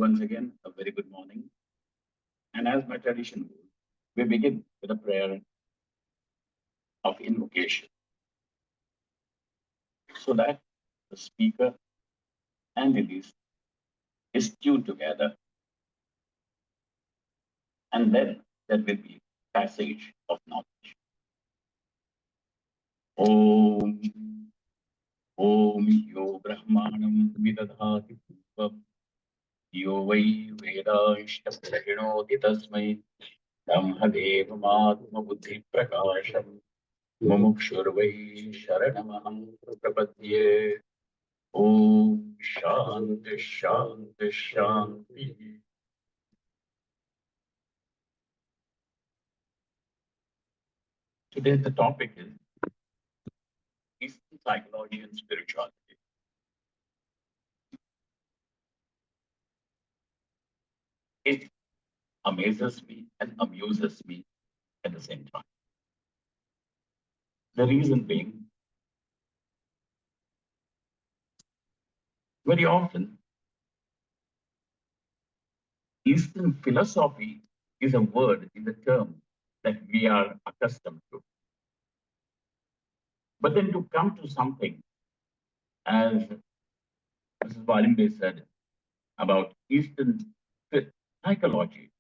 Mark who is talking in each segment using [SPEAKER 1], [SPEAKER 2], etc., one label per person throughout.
[SPEAKER 1] once again, a very good morning. And as my tradition goes, we begin with a prayer of invocation so that the speaker and the listener is tuned together. And then there will be passage of knowledge. Om, Om Yo Brahmanam Vidadhati Purvam Yo Vai Vedashta Pranoti Tasmai Brahmadeva Buddhi Prakasham Mumukshurvai Sharanamaham Prapadye. Om Shanti Shanti Shanti. Today the topic is Eastern psychology and spirituality. It amazes me and amuses me at the same time. The reason being, very often, Eastern philosophy is a word, is a term that we are accustomed to. But then to come to something, as Mrs. Valimbe said, about Eastern psychology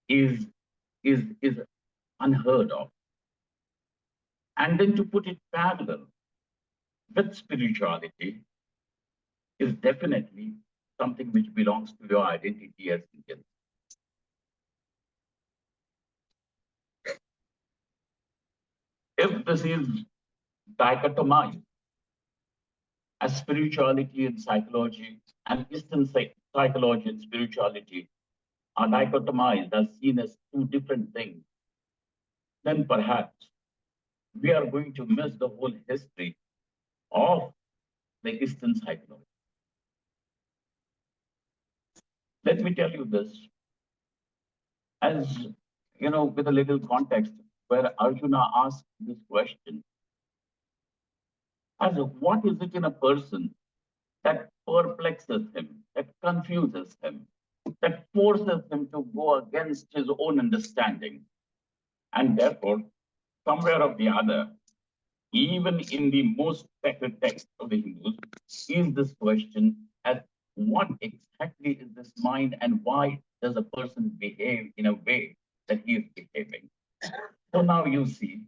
[SPEAKER 1] is unheard of. And then to put it parallel with spirituality is definitely something which belongs to your identity as Indians. If this is dichotomized as spirituality and psychology, and Eastern psychology and spirituality are dichotomized as seen as two different things, then perhaps we are going to miss the whole history of the Eastern psychology. Let me tell you this, as you know, with a little context, where Arjuna asked this question, as what is it in a person that perplexes him, that confuses him, that forces him to go against his own understanding? And therefore, somewhere or the other, even in the most sacred text of the Hindus, is this question as what exactly is this mind and why does a person behave in a way that he is behaving? So now you see,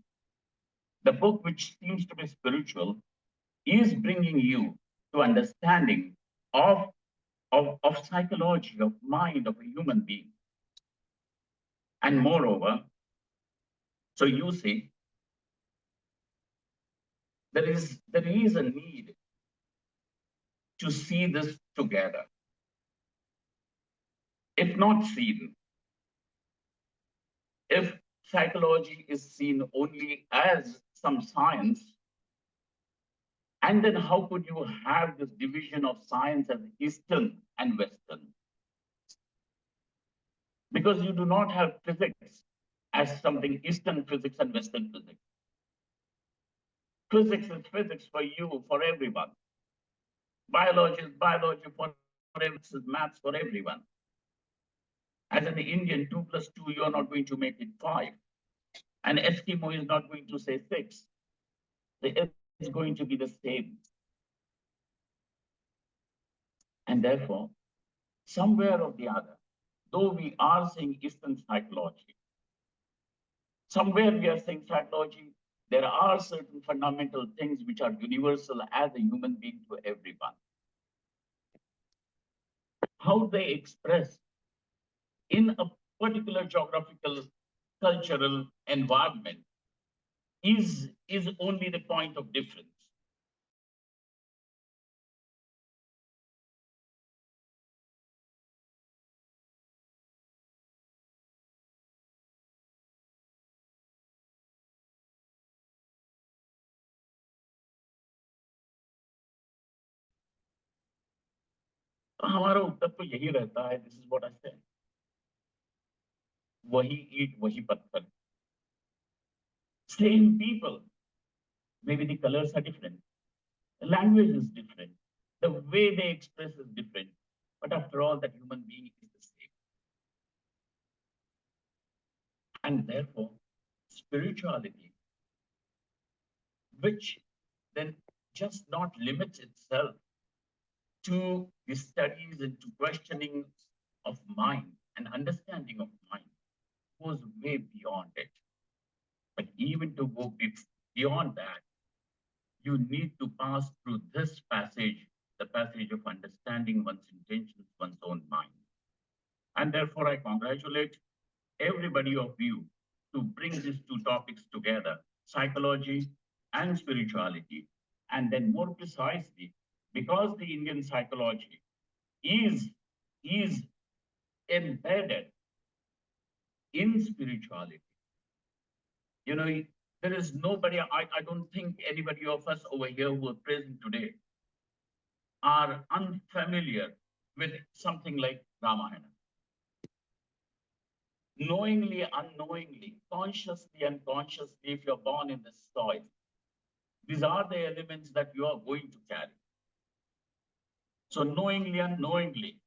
[SPEAKER 1] the book which seems to be spiritual is bringing you to understanding of psychology, of mind of a human being. And moreover, so you see, there is a need to see this together. If not seen, if psychology is seen only as some science, and then how could you have this division of science as Eastern and Western? Because you do not have physics as something Eastern physics and Western physics. Physics is physics for you, for everyone. Biology is biology for everyone, is maths for everyone. As an Indian, 2 plus 2, you're not going to make it 5. An Eskimo is not going to say 6. It's going to be the same. And therefore, somewhere or the other, though we are saying Eastern psychology, somewhere we are saying psychology, there are certain fundamental things which are universal as a human being to everyone. How they express in a particular geographical, cultural environment is only the point of difference. हमारा उत्तर तो यही रहता है, this is what I said. वही ईट वही पत्थर. Same people, maybe the colors are different, the language is different, the way they express is different, But after all, that human being is the same. And therefore, spirituality, which then just not limits itself to the studies and to questioning of mind and understanding of mind, goes way beyond it. But even to go beyond that, you need to pass through this passage, the passage of understanding one's intentions, one's own mind. And therefore, I congratulate everybody of you to bring these two topics together, psychology and spirituality. And then more precisely, because the Indian psychology is embedded in spirituality. You know, there is nobody, I don't think anybody of us over here who are present today are unfamiliar with something like Ramayana. Knowingly, unknowingly, consciously, unconsciously, if you're born in this soil, these are the elements that you are going to carry. So knowingly, unknowingly,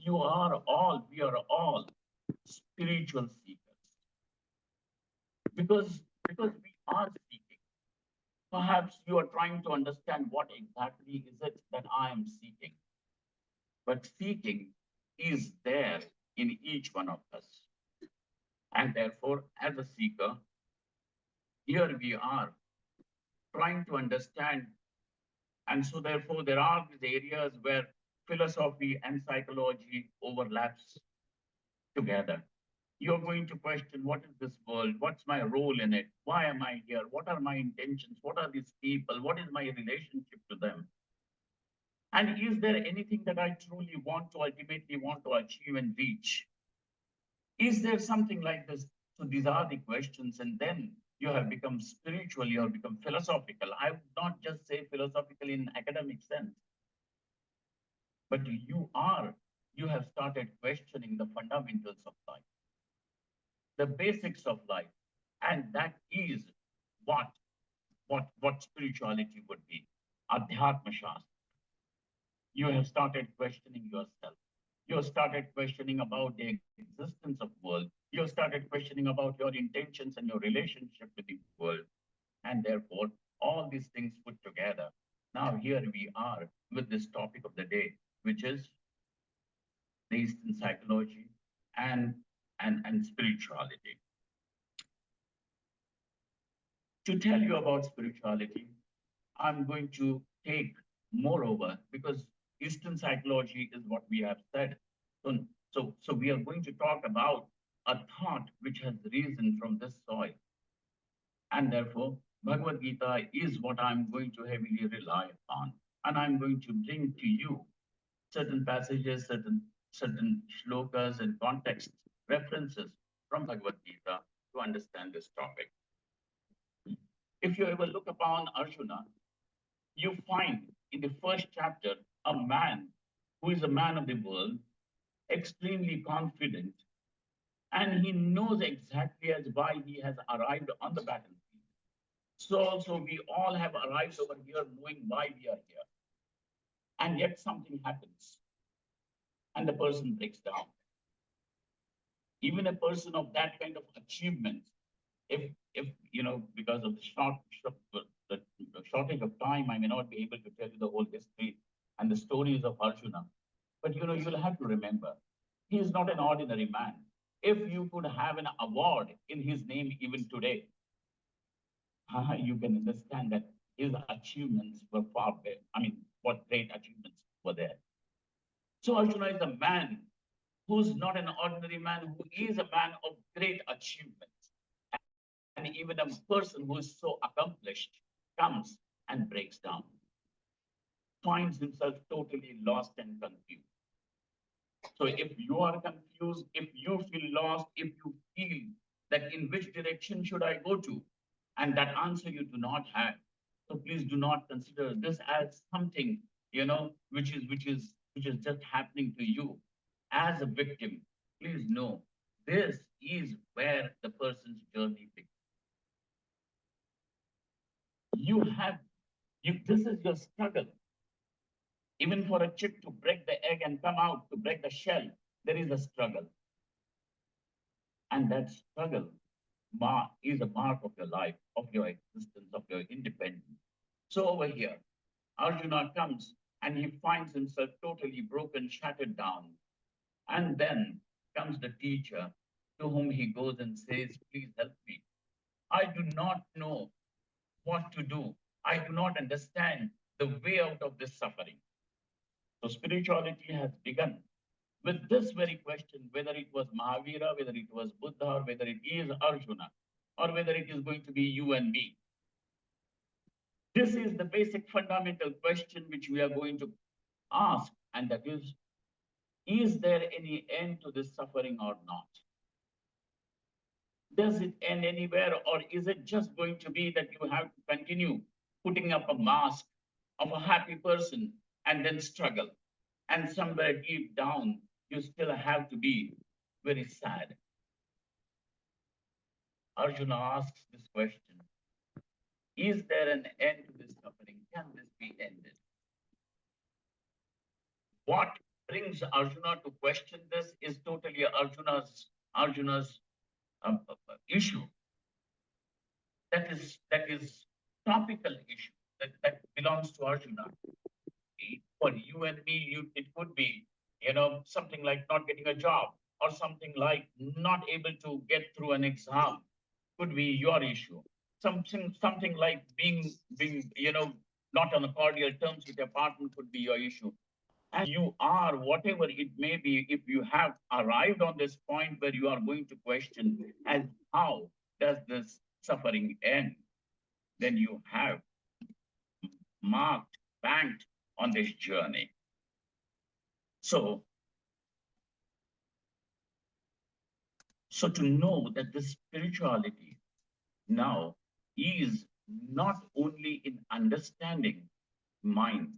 [SPEAKER 1] we are all spiritual seekers. Because we are seeking. Perhaps you are trying to understand what exactly is it that I am seeking. But seeking is there in each one of us. And therefore, as a seeker, here we are trying to understand. And so therefore, there are these areas where philosophy and psychology overlaps together. You're going to question, what is this world? What's my role in it? Why am I here? What are my intentions? What are these people? What is my relationship to them? And is there anything that I truly want to ultimately want to achieve and reach? Is there something like this? So these are the questions. And then you have become spiritual, you have become philosophical. I would not just say philosophical in academic sense, but you have started questioning the fundamentals of life, the basics of life. And that is what spirituality would be. Adhyatma Shastra. You have started questioning yourself. You have started questioning about the existence of world. You have started questioning about your intentions and your relationship with the world. And therefore, all these things put together. Now here we are with this topic of the day, which is the Eastern psychology and spirituality. To tell you about spirituality, I'm going to take moreover, because Eastern psychology is what we have said. So we are going to talk about a thought which has risen from this soil. And therefore, Bhagavad Gita is what I'm going to heavily rely upon. And I'm going to bring to you certain passages, certain shlokas and context references from Bhagavad Gita to understand this topic. If you ever look upon Arjuna, you find in the first chapter a man who is a man of the world, extremely confident, and he knows exactly as why he has arrived on the battlefield. So also we all have arrived over here knowing why we are here. And yet something happens and the person breaks down. Even a person of that kind of achievement, if you know, because of the shortage of time, I may not be able to tell you the whole history and the stories of Arjuna. But you know, you'll have to remember, he is not an ordinary man. If you could have an award in his name even today, you can understand that his achievements were far better. I mean, what great achievements were there. So Arjuna is a man who's not an ordinary man, who is a man of great achievements. And even a person who is so accomplished comes and breaks down, finds himself totally lost and confused. So if you are confused, if you feel lost, if you feel that in which direction should I go to, and that answer you do not have, so please do not consider this as something, you know, which is just happening to you as a victim. Please know this is where the person's journey begins. This is your struggle. Even for a chip to break the egg and come out to break the shell, there is a struggle. And that struggle is a mark of your life, of your existence, of your independence. So over here, Arjuna comes and he finds himself totally broken, shattered down. And then comes the teacher to whom he goes and says, please help me. I do not know what to do. I do not understand the way out of this suffering. So spirituality has begun with this very question, whether it was Mahavira, whether it was Buddha, or whether it is Arjuna, or whether it is going to be you and me. This is the basic fundamental question which we are going to ask, and that is there any end to this suffering or not? Does it end anywhere, or is it just going to be that you have to continue putting up a mask of a happy person and then struggle? And somewhere deep down, you still have to be very sad. Arjuna asks this question: is there an end to this suffering? Can this be ended? What brings Arjuna to question this is totally Arjuna's issue. That is topical issue that belongs to Arjuna. For you and me, it could be, something like not getting a job, or something like not able to get through an exam could be your issue. Something like being not on a cordial terms with your partner could be your issue. And you are, whatever it may be, if you have arrived on this point where you are going to question as how does this suffering end, then you have marked, banked on this journey. So to know that the spirituality now is not only in understanding mind,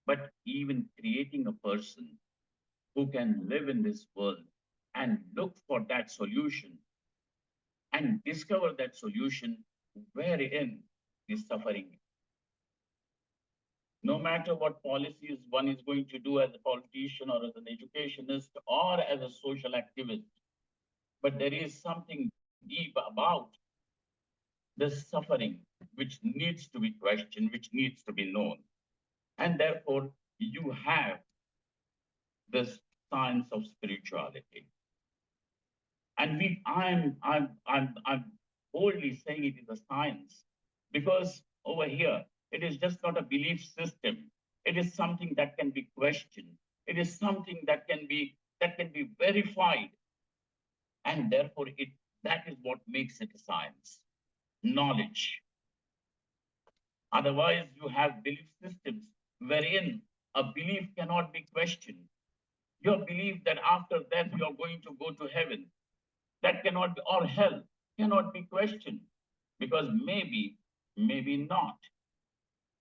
[SPEAKER 1] but even creating a person who can live in this world and look for that solution and discover that solution wherein is suffering. No matter what policies one is going to do as a politician or as an educationist or as a social activist, but there is something deep about the suffering which needs to be questioned, which needs to be known. And therefore, you have this science of spirituality. And I'm boldly saying it is a science, because over here, it is just not a belief system. It is something that can be questioned. It is something that can be verified. And therefore, that is what makes it a science. Knowledge. Otherwise, you have belief systems wherein a belief cannot be questioned. Your belief that after death you are going to go to heaven, that cannot be, or hell, cannot be questioned, because maybe not.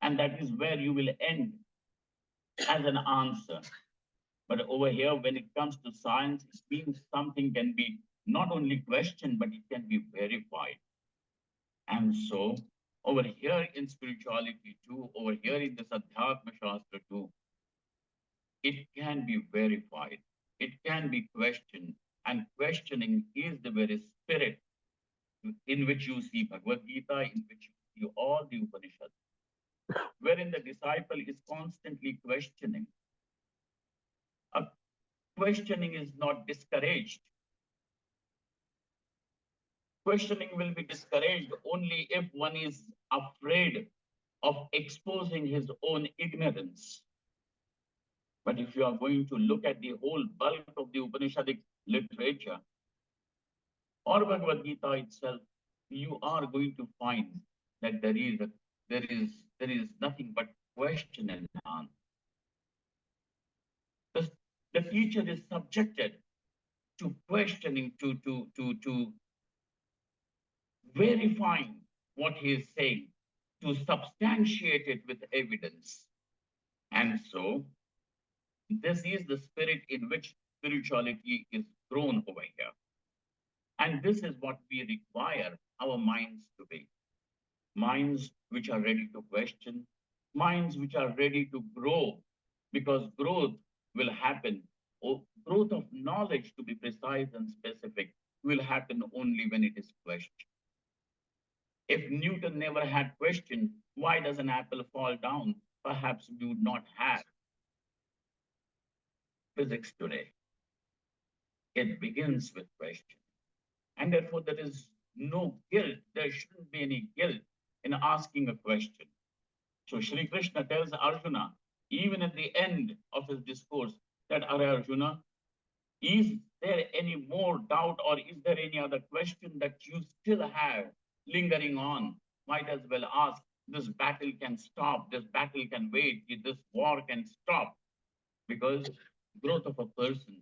[SPEAKER 1] And that is where you will end as an answer. But over here, when it comes to science, it means something can be not only questioned, but it can be verified. And so, over here in spirituality too, over here in this Adhyatma Shastra too, it can be verified, it can be questioned, and questioning is the very spirit in which you see Bhagavad Gita, in which you see all the Upanishads, wherein the disciple is constantly questioning. Questioning is not discouraged. Questioning will be discouraged only if one is afraid of exposing his own ignorance. But if you are going to look at the whole bulk of the Upanishadic literature or Bhagavad Gita itself, you are going to find that there is nothing but question and answer. The teacher is subjected to questioning, to verifying what he is saying, to substantiate it with evidence. And so, this is the spirit in which spirituality is grown over here. And this is what we require our minds to be. Minds which are ready to question, minds which are ready to grow, because growth will happen, or growth of knowledge, to be precise and specific, will happen only when it is questioned. If Newton never had questioned, why does an apple fall down? Perhaps we would not have physics today. It begins with question. And therefore, there is no guilt. There shouldn't be any guilt in asking a question. So Shri Krishna tells Arjuna, even at the end of his discourse, that Arjuna, is there any more doubt, or is there any other question that you still have lingering on? Might as well ask. This battle can stop. This battle can wait. This war can stop. Because growth of a person,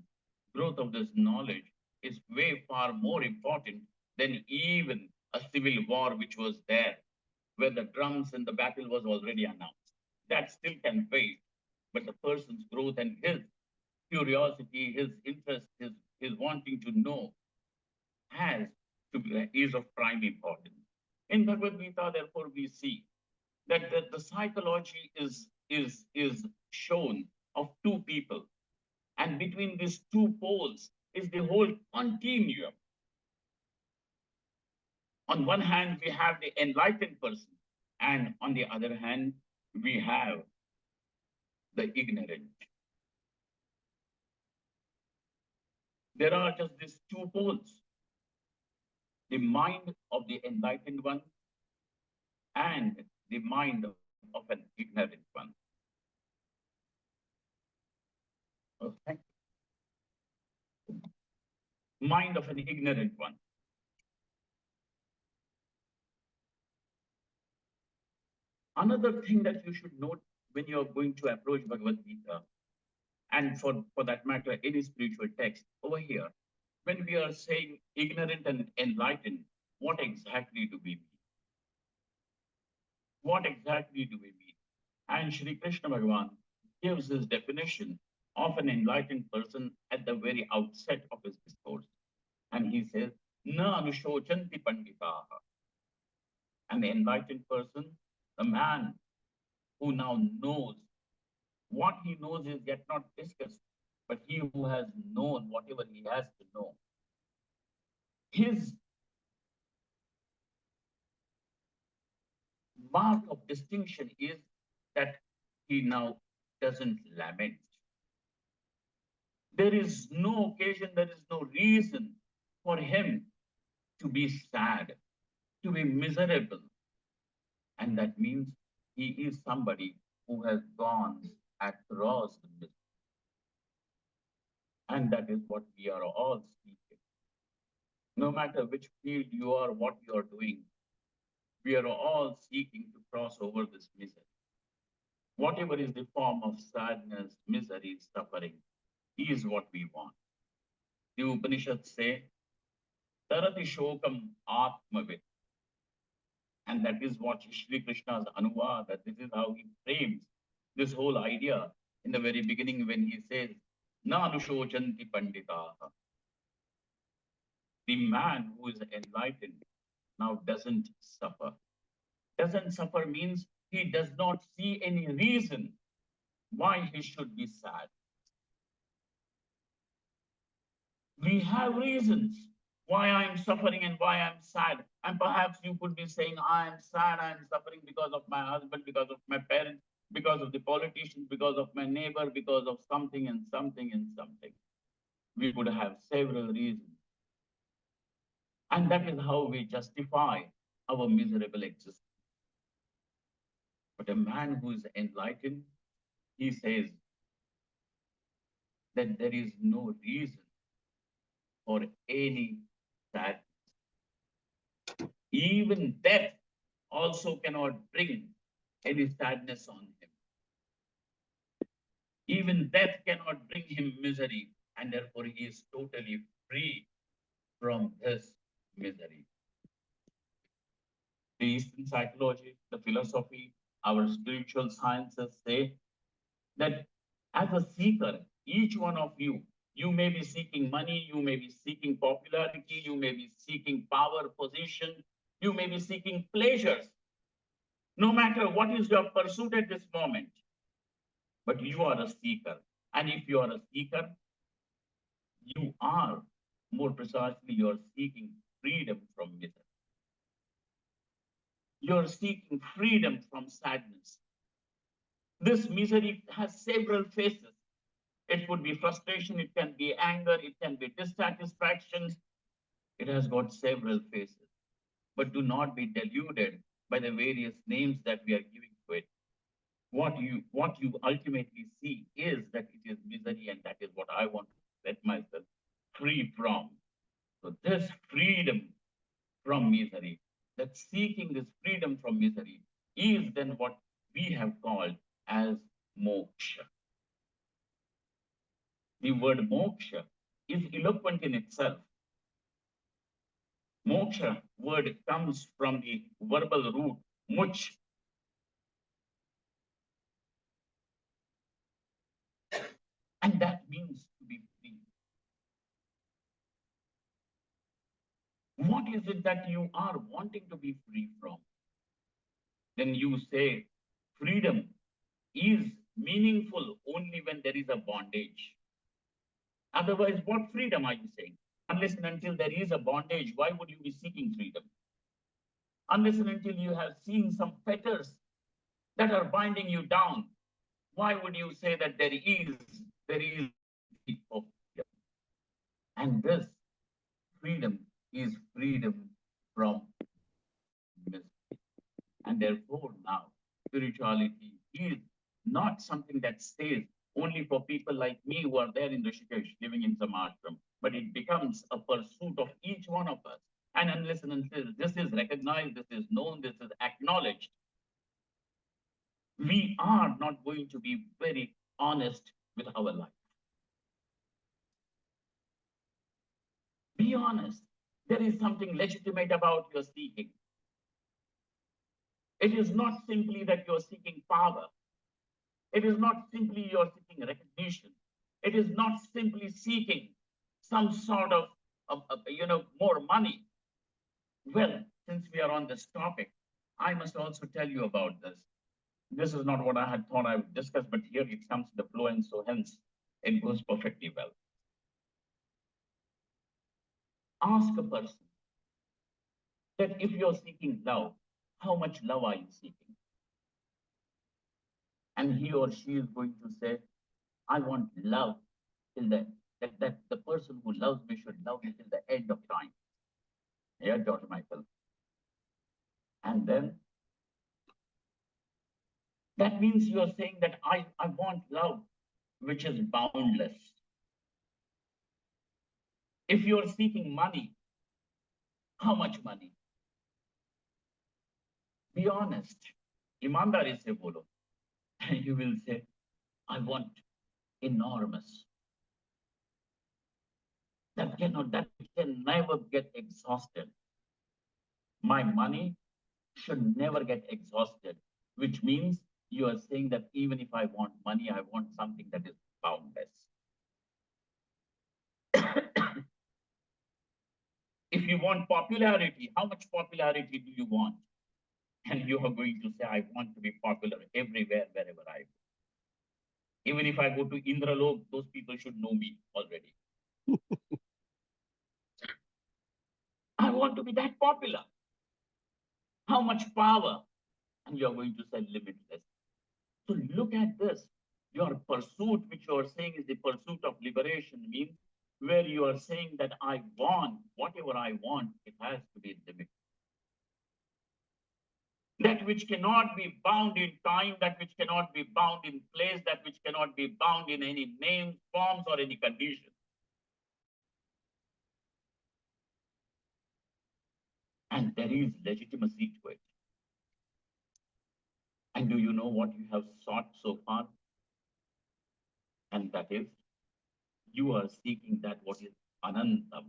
[SPEAKER 1] growth of this knowledge is way far more important than even a civil war which was there, where the drums and the battle was already announced. That still can wait. But the person's growth and his curiosity, his interest, his wanting to know has to be, is of prime importance. In Bhagavad Gita, therefore, we see that the psychology is shown of two people. And between these two poles is the whole continuum. On one hand, we have the enlightened person, and on the other hand, we have the ignorant. There are just these two poles, the mind of the enlightened one and the mind of an ignorant one. Okay. Mind of an ignorant one. Another thing that you should note when you're going to approach Bhagavad Gita, and for that matter, any spiritual text over here, when we are saying ignorant and enlightened, what exactly do we mean? What exactly do we mean? And Shri Krishna Bhagavan gives his definition of an enlightened person at the very outset of his discourse. And he says, Na anushocanti panditaha. An enlightened person, the man who now knows. What he knows is yet not discussed, but he who has known whatever he has to know. His mark of distinction is that he now doesn't lament. There is no occasion, there is no reason for him to be sad, to be miserable. And that means he is somebody who has gone across the misery. And that is what we are all seeking. No matter which field you are, what you are doing, we are all seeking to cross over this misery. Whatever is the form of sadness, misery, suffering, is what we want. The Upanishads say, Tarati Shokam Atmavit. And that is what Shri Krishna's Anuvad, that this is how he frames this whole idea in the very beginning when he says, Na anushocanti panditaha. The man who is enlightened now doesn't suffer. Doesn't suffer means he does not see any reason why he should be sad. We have reasons why I'm suffering and why I'm sad. And perhaps you could be saying, I am sad, I am suffering because of my husband, because of my parents, because of the politicians, because of my neighbor, because of something and something and something. We could have several reasons. And that is how we justify our miserable existence. But a man who is enlightened, he says that there is no reason for any sadness. Even death also cannot bring any sadness on him. Even death cannot bring him misery, and therefore he is totally free from this misery. The Eastern psychology, the philosophy, our spiritual sciences say that as a seeker, each one of you, you may be seeking money, you may be seeking popularity, you may be seeking power, position, you may be seeking pleasures. No matter what is your pursuit at this moment, but you are a seeker. And if you are a seeker, you are, more precisely, you're seeking freedom from misery. You're seeking freedom from sadness. This misery has several faces. It could be frustration, it can be anger, it can be dissatisfaction. It has got several faces. But do not be deluded by the various names that we are giving to it. What you ultimately see is that it is misery, and that is what I want to set myself free from. So this freedom from misery, that seeking this freedom from misery, is then what we have called as moksha. The word moksha is eloquent in itself. Moksha word comes from the verbal root much, and that means to be free. What is it that you are wanting to be free from? Then you say freedom is meaningful only when there is a bondage. Otherwise, what freedom are you saying? Unless and until there is a bondage, why would you be seeking freedom? Unless and until you have seen some fetters that are binding you down, why would you say that there is of freedom? And this freedom is freedom from misery. And therefore now spirituality is not something that stays only for people like me who are there in Rishikesh living in some ashram, but it becomes a pursuit of each one of us. And unless and until this is recognized, this is known, this is acknowledged, we are not going to be very honest with our life. Be honest. There is something legitimate about your seeking. It is not simply that you're seeking power. It is not simply you're seeking recognition. It is not simply seeking some sort of more money. Well, since we are on this topic, I must also tell you about this. This is not what I had thought I would discuss, but here it comes to the flow, and so hence it goes perfectly well. Ask a person that if you're seeking love, how much love are you seeking? And he or she is going to say, I want love till that the person who loves me should love me till the end of time. Yeah, Dr. Michael. And then that means you are saying that I want love which is boundless. If you are seeking money, how much money? Be honest. Imandari se bolo. And you will say, I want enormous. That can never get exhausted. My money should never get exhausted, which means you are saying that even if I want money, I want something that is boundless. If you want popularity, how much popularity do you want? And you are going to say, I want to be popular everywhere, wherever I go. Even if I go to Indralok, those people should know me already. I want to be that popular. How much power? And you're going to say limitless. So look at this. Your pursuit, which you're saying is the pursuit of liberation, means where you are saying that I want, whatever I want, it has to be limited. That which cannot be bound in time, that which cannot be bound in place, that which cannot be bound in any names, forms, or any condition. And there is legitimacy to it. And do you know what you have sought so far? And that is, you are seeking that what is anantam.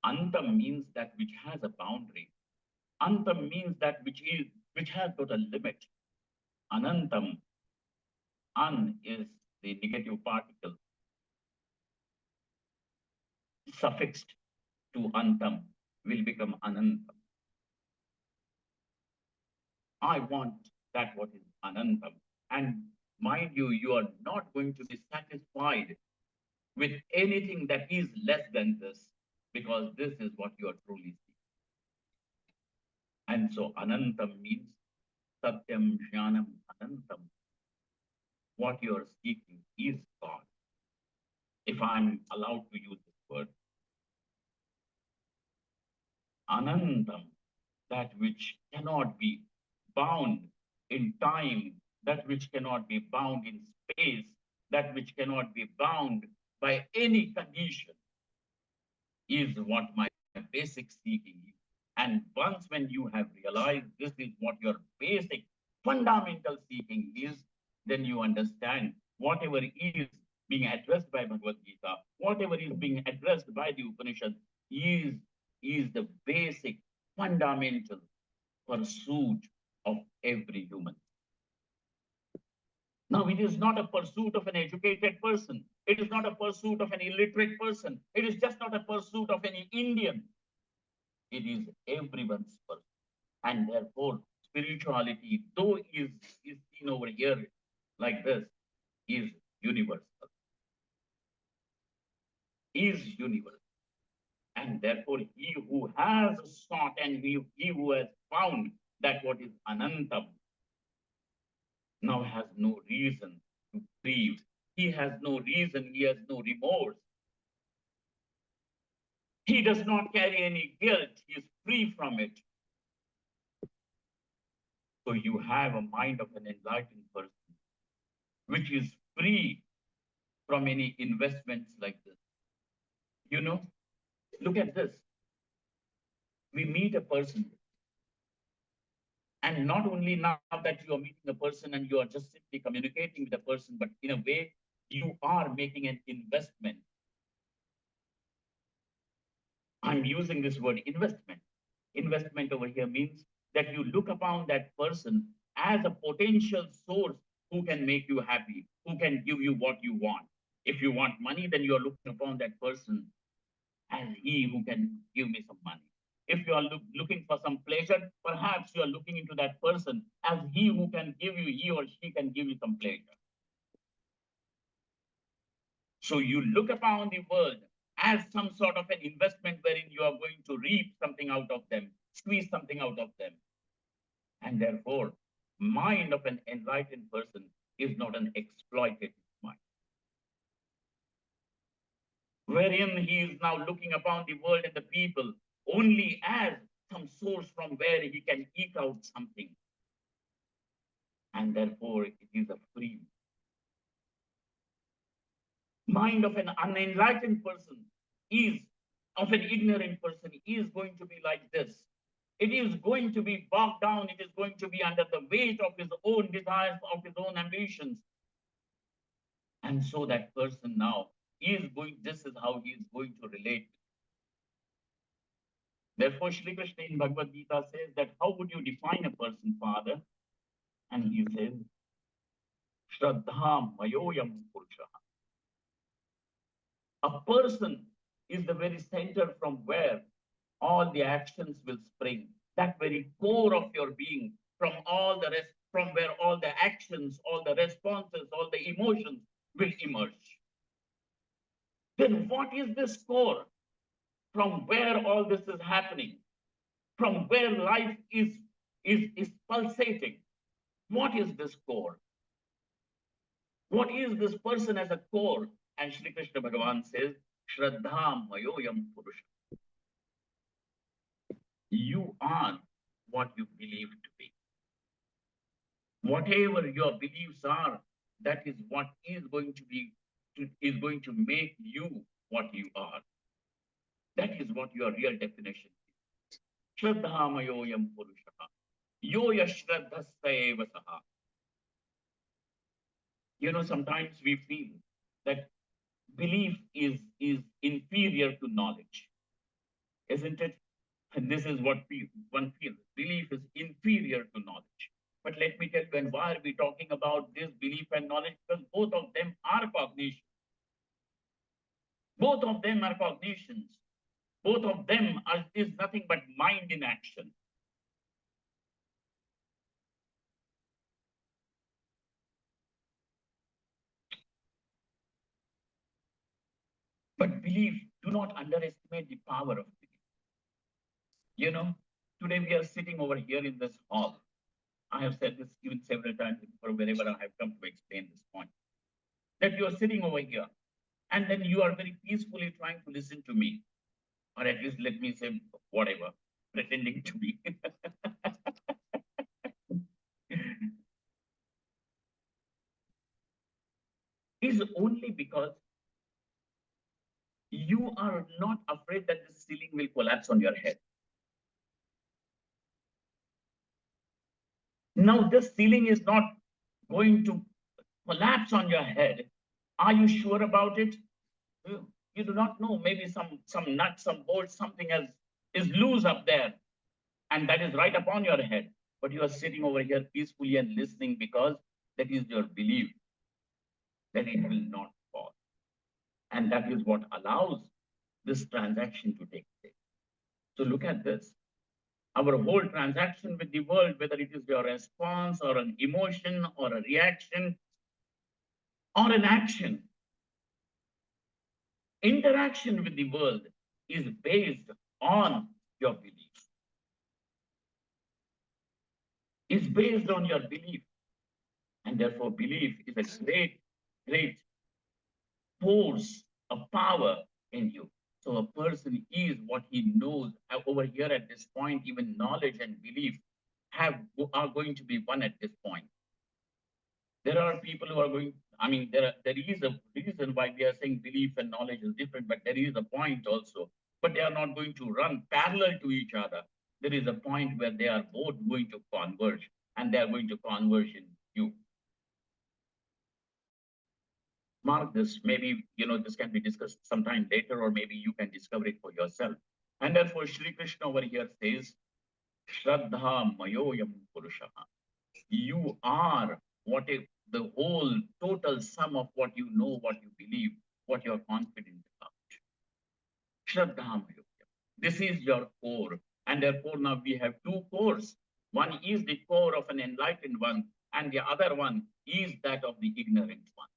[SPEAKER 1] Antam means that which has a boundary. Antam means that which has got a limit. Anantam, an is the negative particle suffixed to antam will become anantam. I want that what is anantam. And mind you, you are not going to be satisfied with anything that is less than this, because this is what you are truly seeking. And so Anantam means Satyam Jnanam Anantam. What you are seeking is God. If I'm allowed to use this word, Anantam, that which cannot be bound in time, that which cannot be bound in space, that which cannot be bound by any condition, is what my basic seeking is. And once when you have realized this is what your basic fundamental seeking is, then you understand whatever is being addressed by Bhagavad Gita, whatever is being addressed by the Upanishad is the basic fundamental pursuit of every human. Now, it is not a pursuit of an educated person. It is not a pursuit of an illiterate person. It is just not a pursuit of any Indian. It is everyone's pursuit. And therefore, spirituality, though is seen over here like this, is universal. Is universal. And therefore, he who has sought and he who has found that what is Anantam now has no reason to grieve. He has no reason, he has no remorse. He does not carry any guilt, he is free from it. So you have a mind of an enlightened person, which is free from any investments like this. You know, look at this. We meet a person, and not only now that you are meeting a person and you are just simply communicating with a person, but in a way, you are making an investment. I'm using this word investment. Investment over here means that you look upon that person as a potential source who can make you happy, who can give you what you want. If you want money, then you are looking upon that person as he who can give me some money. If you are looking for some pleasure, perhaps you are looking into that person as he who can give you, he or she can give you some pleasure. So you look upon the world as some sort of an investment wherein you are going to reap something out of them, squeeze something out of them. And therefore, mind of an enlightened person is not an exploitative mind, wherein he is now looking upon the world and the people only as some source from where he can eke out something. And therefore, it is a free mind of an unenlightened person is, of an ignorant person, is going to be like this. It is going to be bogged down. It is going to be under the weight of his own desires, of his own ambitions. And so that person now is going, this is how he is going to relate. Therefore, Shri Krishna in Bhagavad Gita says that how would you define a person, Father? And he says, Shraddha Mayoyam Purusha. A person is the very center from where all the actions will spring. That very core of your being, from all the rest, from where all the actions, all the responses, all the emotions will emerge. Then what is this core? From where all this is happening? From where life is pulsating? What is this core? What is this person as a core? And Shri Krishna Bhagavan says, Shraddha Mayoyam Purusha. You are what you believe to be. Whatever your beliefs are, that is what is going to make you what you are. That is what your real definition is. Shraddha Mayoyam Purusha. Yoya Shraddhasya Saha. You know, sometimes we feel that belief is inferior to knowledge, isn't it? And this is what one feels. Belief is inferior to knowledge. But let me tell you, and why are we talking about this belief and knowledge? Because both of them are cognition. Both of them are cognitions. Both of them is nothing but mind in action. But belief, do not underestimate the power of belief. You know, today we are sitting over here in this hall. I have said this even several times before wherever I have come to explain this point, that you are sitting over here and then you are very peacefully trying to listen to me, or at least let me say whatever, pretending to be. Is only because you are not afraid that the ceiling will collapse on your head. Now, this ceiling is not going to collapse on your head. Are you sure about it? You do not know. Maybe some nut, some bolt, something else is loose up there, and that is right upon your head. But you are sitting over here peacefully and listening because that is your belief that it will not fall. And that is what allows this transaction to take place. So look at this. Our whole transaction with the world, whether it is your response or an emotion or a reaction or an action, interaction with the world is based on your belief, is based on your belief. And therefore, belief is a great, great force, a power in you. So a person is what he knows. Over here at this point, even knowledge and belief are going to be one at this point. There are people who are going, I mean, there is a reason why we are saying belief and knowledge is different, but there is a point also. But they are not going to run parallel to each other. There is a point where they are both going to converge, and they are going to converge in you. Mark this, maybe, this can be discussed sometime later, or maybe you can discover it for yourself. And therefore, Shri Krishna over here says, Shraddha Mayoyam Purushaha. You are what if the whole total sum of what you know, what you believe, what you're confident about. Shraddha Mayoyam. This is your core. And therefore, now we have two cores. One is the core of an enlightened one, and the other one is that of the ignorant one.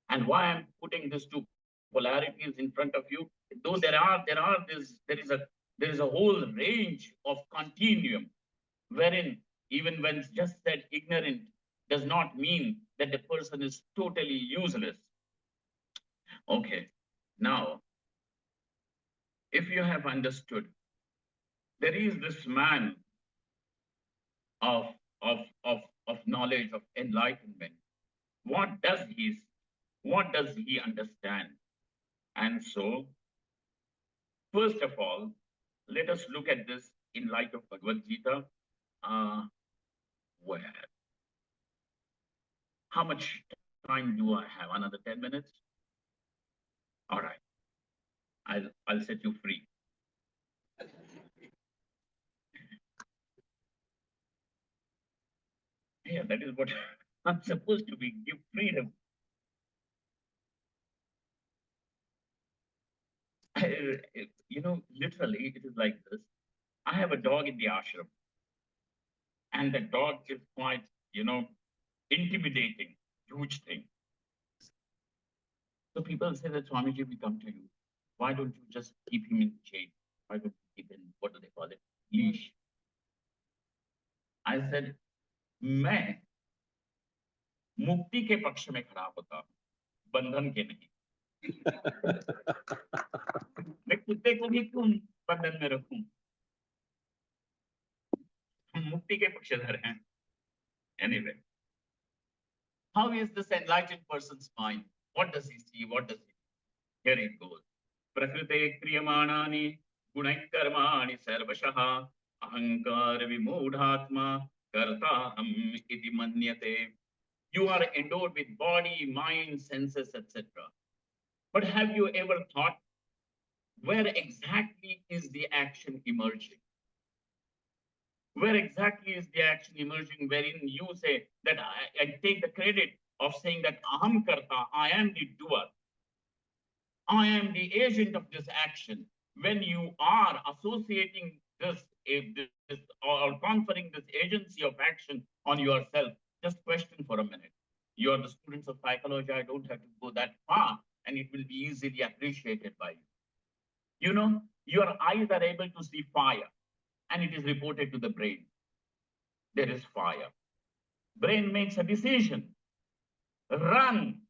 [SPEAKER 1] And why I'm putting these two polarities in front of you, though there is a whole range of continuum, wherein even when it's just said ignorant does not mean that the person is totally useless. Okay, now, if you have understood, there is this man of, of, of, of knowledge, of enlightenment. What does he understand? And so, first of all, let us look at this in light of Bhagavad Gita. Where? How much time do I have? Another 10 minutes? All right. I'll set you free. Yeah, that is what I'm supposed to be, give freedom. Literally, it is like this. I have a dog in the ashram, and the dog is quite, intimidating, huge thing. So people say that, Swamiji, we come to you. Why don't you just keep him in chain? Why don't you keep him, what do they call it? Leash. I said, मैं मुक्ति के पक्ष में खड़ा होता हूँ, बंधन के नहीं। मैं कुत्ते को भी क्यों बंधन में रखूं? हम मुक्ति के पक्षधर हैं. Anyway, how is this enlightened person's mind? What does he see? What does he? Here it goes. Prakrite kriyamanani gunai karmani sarvashah ahankar vimudhatma kartaham iti manyate. You are endowed with body, mind, senses, etc. But have you ever thought, where exactly is the action emerging? Where exactly is the action emerging wherein you say that I take the credit of saying that aham karta, I am the doer. I am the agent of this action. When you are associating this or conferring this agency of action on yourself, just question for a minute. You are the students of psychology. I don't have to go that far. and it will be easily appreciated by you. You know, your eyes are able to see fire, and it is reported to the brain. There is fire. Brain makes a decision, run.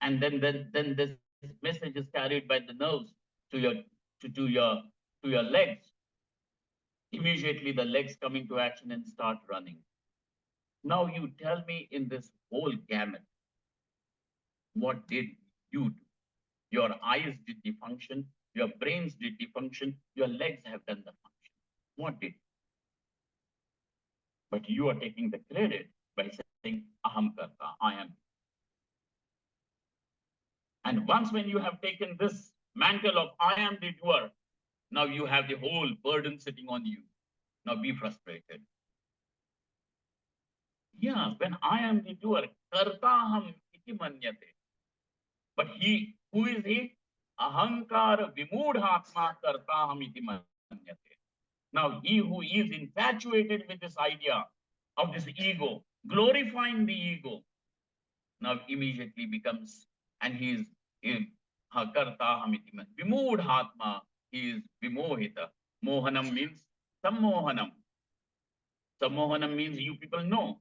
[SPEAKER 1] And then this message is carried by the nerves to your to your legs. Immediately the legs come into action and start running. Now you tell me, in this whole gamut, what did you do? Your eyes did the function, your brains did the function, your legs have done the function. What did? But you are taking the credit by saying aham karta, I am. And once when you have taken this mantle of I am the doer, now you have the whole burden sitting on you. Now be frustrated. Yeah, when I am the doer, kartaham iti manyate. But he, who is he? Ahankara vimudhatma kartaham iti manyate. Now he who is infatuated with this idea of this ego, glorifying the ego, now immediately becomes, and he is kartaham iti manyate. Vimudhatma, he is vimohita. Mohanam means sammohanam. Sammohanam means you people know.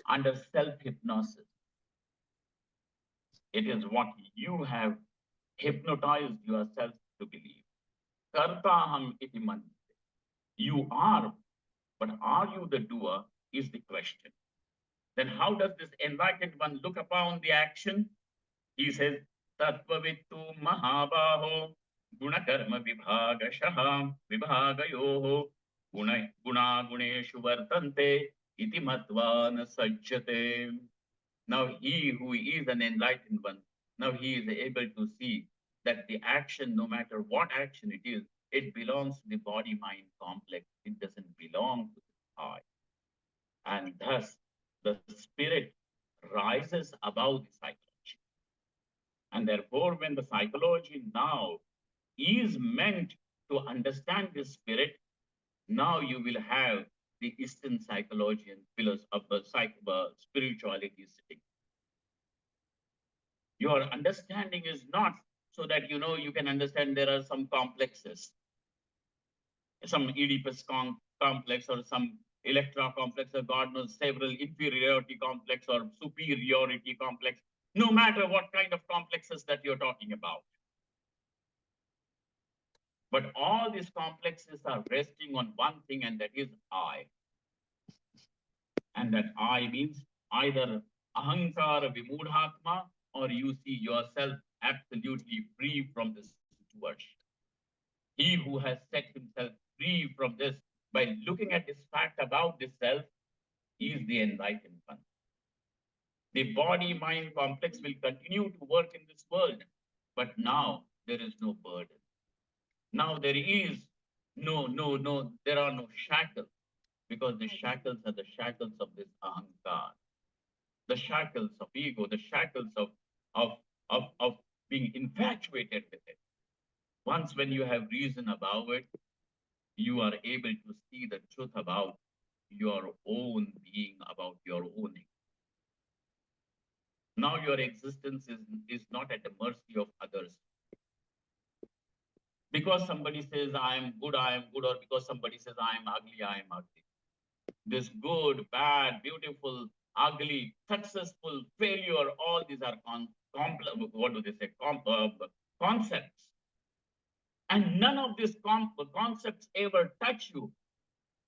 [SPEAKER 1] Under self-hypnosis. It is what you have hypnotized yourself to believe. Kartaham iti manyate. You are, but are you the doer is the question. Then how does this enlightened one look upon the action? He says, Tattvavittu mahabaho gunakarma vibhagayoho guna guneshu vartante iti matvana sajjate. Now he who is an enlightened one, now he is able to see that the action, no matter what action it is, it belongs to the body-mind complex. It doesn't belong to the I. And thus, the spirit rises above the psychology. And therefore, when the psychology now is meant to understand the spirit, now you will have the Eastern psychology and spirituality sitting. Your understanding is not so that you can understand there are some complexes, some Oedipus complex or some Electra complex, or God knows several inferiority complex or superiority complex, no matter what kind of complexes that you're talking about. But all these complexes are resting on one thing, and that is I. And that I means either ahankara vimudhatma, or you see yourself absolutely free from this situation. He who has set himself free from this by looking at this fact about the self is the enlightened one. The body-mind complex will continue to work in this world, but now there is no burden. Now there is there are no shackles, because the shackles are the shackles of this ahankar, the shackles of ego, the shackles of being infatuated with it. Once when you have reason about it, you are able to see the truth about your own being, about your own. Now your existence is not at the mercy of others. Because somebody says I am good, or because somebody says I am ugly. This good, bad, beautiful, ugly, successful, failure, all these are concepts. And none of these concepts ever touch you.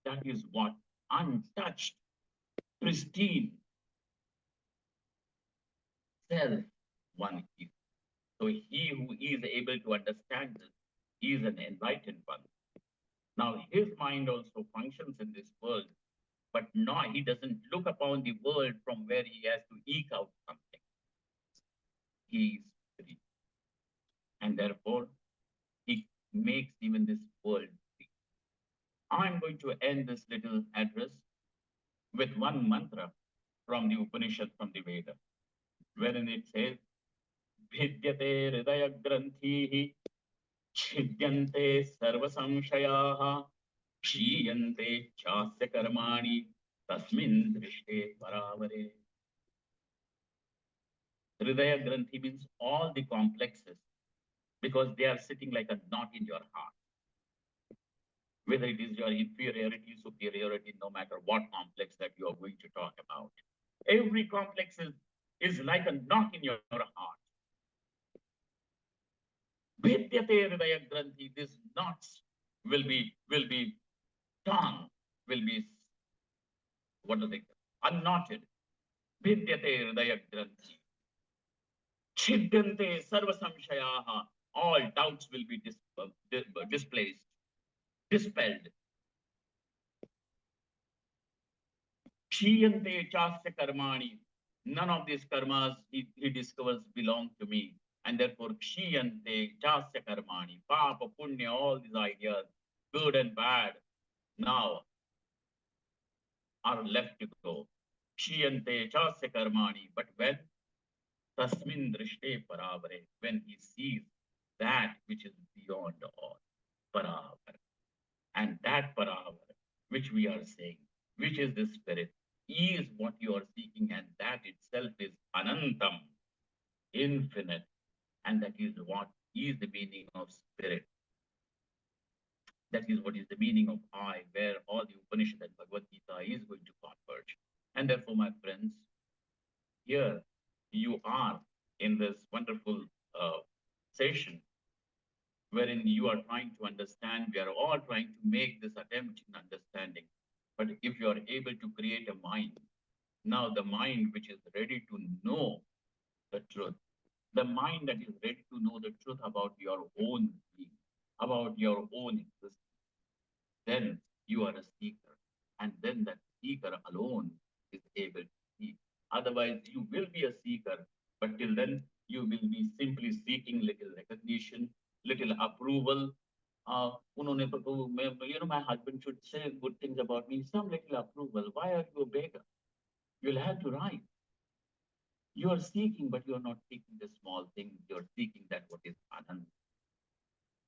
[SPEAKER 1] That is what untouched, pristine self one is. So he who is able to understand this is an enlightened one. Now his mind also functions in this world, but now he doesn't look upon the world from where he has to eke out something. He is free. And therefore, he makes even this world free. I'm going to end this little address with one mantra from the Upanishad, from the Veda, wherein it says, Vidyate Hridaya Granthihi Chidyante Sarva Samshayaha Kshiyante Chasya Karmani Tasmin Drishte Paravare. Hridaya Granthi means all the complexes, because they are sitting like a knot in your heart. Whether it is your inferiority, superiority, no matter what complex that you are going to talk about. Every complex is like a knot in your heart. Vidyate Hridaya Granthi, these knots will be torn, will be, what do they call, unknotted. Vidyate Hridaya Granthi. Chiddante Sarva Samshayaha. All doubts will be displaced, dispelled. Kshiyante Chasya Karmani. None of these karmas he discovers belong to me. And therefore, Kshiyante Chasya Karmani. Papa, Punya, all these ideas, good and bad, now are left to go. Kshiyante Chasya Karmani. But when Tasmin Drishte Paravare, when he sees that which is beyond all, Paravare. And that Paravare, which we are saying, which is the spirit, is what you are seeking, and that itself is Anantam, infinite. And that is what is the meaning of spirit. That is what is the meaning of I, where all the Upanishad and Bhagavad Gita is going to converge. And therefore, my friends, here you are in this wonderful session wherein you are trying to understand, we are all trying to make this attempt in understanding. But if you are able to create a mind, now the mind which is ready to know the truth, the mind that is ready to know the truth about your own being, about your own existence, then you are a seeker. And then that seeker alone is able to seek. Otherwise, you will be a seeker, but till then, you will be simply seeking little recognition, little approval. My husband should say good things about me, some little approval. Why are you a beggar? You'll have to rise. You are seeking, but you are not seeking the small thing. You're seeking that what is Anand.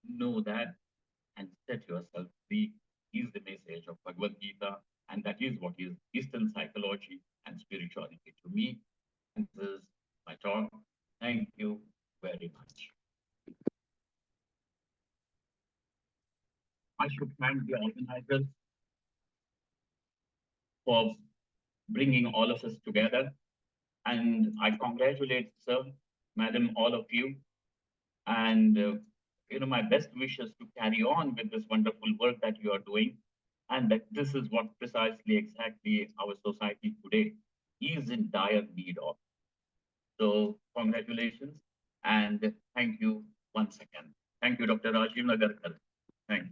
[SPEAKER 1] Know that and set yourself free is the message of Bhagavad Gita. And that is what is Eastern psychology and spirituality to me. And this is my talk. Thank you very much. I should thank the organizers for bringing all of us together. And I congratulate, sir, madam, all of you. And, my best wishes to carry on with this wonderful work that you are doing. And that this is what precisely exactly our society today is in dire need of. So congratulations and thank you once again. Thank you, Dr. Rajiv Nagarkar. Thank you.